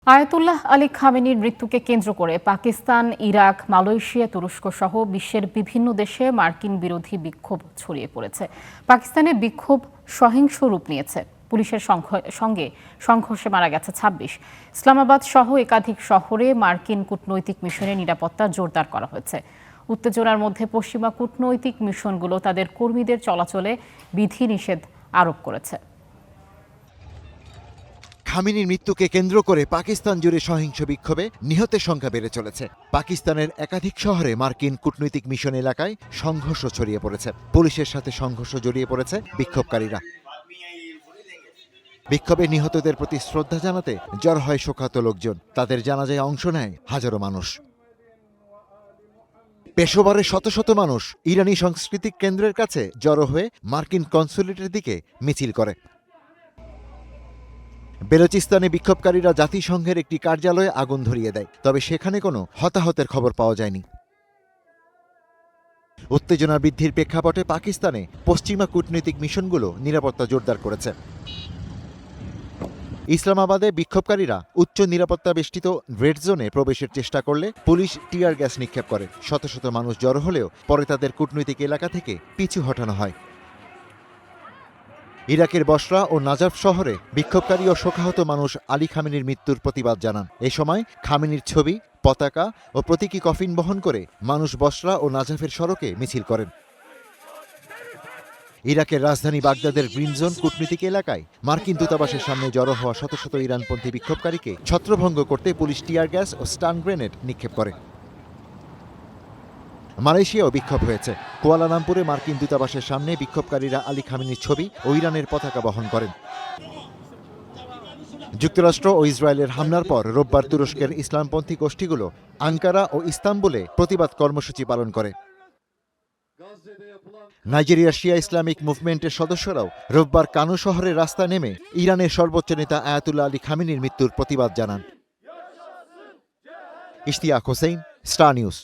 Ayatollah Ali খামেনির মৃত্যুকে কেন্দ্র করে পাকিস্তান, ইরাক, মালয়েশিয়া, তুরস্ক সহ বিশ্বের বিভিন্ন দেশে মার্কিন বিরোধী বিক্ষোভ ছড়িয়ে পড়েছে। পাকিস্তানে বিক্ষোভ সহিংস রূপ নিয়েছে। পুলিশের সঙ্গে সংঘর্ষে মারা গেছে ২৬। ইসলামাবাদ সহ একাধিক শহরে মার্কিন কূটনৈতিক মিশনের নিরাপত্তা জোরদার করা হয়েছে। উত্তেজনার মধ্যে পশ্চিমা কূটনৈতিক মিশনগুলো তাদের কর্মীদের চলাচলে বিধিনিষেধ আরোপ করেছে। খামেনির মৃত্যুকে কেন্দ্র করে পাকিস্তান জুড়ে সহিংস বিক্ষোভে নিহতের সংখ্যা বেড়ে চলেছে। পাকিস্তানের একাধিক শহরে মার্কিন কূটনৈতিক মিশন এলাকায় সংঘর্ষ ছড়িয়ে পড়েছে। পুলিশের সাথে সংঘর্ষ জড়িয়ে পড়েছে বিক্ষোভকারীরা। বিক্ষোভে নিহতদের প্রতি শ্রদ্ধা জানাতে জড়ো হয় শোকাহত লোকজন। তাদের জানাজায় অংশ নেয় হাজারো মানুষ। পেশোয়ারে শত শত মানুষ ইরানি সাংস্কৃতিক কেন্দ্রের কাছে জড়ো হয়ে মার্কিন কনসুলেটের দিকে মিছিল করে। বেলুচিস্তানে বিক্ষোভকারীরা জাতিসংঘের একটি কার্যালয়ে আগুন ধরিয়ে দেয়, তবে সেখানে কোনো হতাহতের খবর পাওয়া যায়নি। উত্তেজনা বৃদ্ধির প্রেক্ষাপটে পাকিস্তানে পশ্চিমা কূটনৈতিক মিশনগুলো নিরাপত্তা জোরদার করেছে। ইসলামাবাদে বিক্ষোভকারীরা উচ্চ নিরাপত্তা বেষ্টিত রেড জোনে প্রবেশের চেষ্টা করলে পুলিশ টিয়ার গ্যাস নিক্ষেপ করে। শত শত মানুষ জড়ো হলেও পরে তাদের কূটনৈতিক এলাকা থেকে পিছু হটানো হয়। ইরাকের বসরা ও নাজাফ শহরে বিক্ষোভকারী ও শোকাহত মানুষ আলী খামেনির মৃত্যুর প্রতিবাদ জানান। এ সময় খামেনির ছবি, পতাকা ও প্রতীকী কফিন বহন করে মানুষ বসরা ও নাজাফের সড়কে মিছিল করেন। ইরাকের রাজধানী বাগদাদের গ্রিন জোন কূটনীতিক এলাকায় মার্কিন দূতাবাসের সামনে জড়ো হওয়া শত শত ইরানপন্থী বিক্ষোভকারীকে ছত্রভঙ্গ করতে পুলিশ টিয়ার গ্যাস ও স্টান গ্রেনেড নিক্ষেপ করে। মালয়েশিয়াও বিক্ষোভ হয়েছে। কুয়ালালামপুরে মার্কিন দূতাবাসের সামনে বিক্ষোভকারীরা আলী খামেনির ছবি ও ইরানের পতাকা বহন করেন। যুক্তরাষ্ট্র ও ইসরায়েলের হামলার পর রোববার তুরস্কের ইসলামপন্থী গোষ্ঠীগুলো আঙ্কারা ও ইস্তাম্বুলে প্রতিবাদ কর্মসূচি পালন করে। নাইজেরিয়ার শিয়া ইসলামিক মুভমেন্টের সদস্যরাও রোববার কানু শহরের রাস্তা নেমে ইরানের সর্বোচ্চ নেতা আয়াতুল্লাহ আলী খামেনির মৃত্যুর প্রতিবাদ জানান। Ishtiaq Hossain, star news.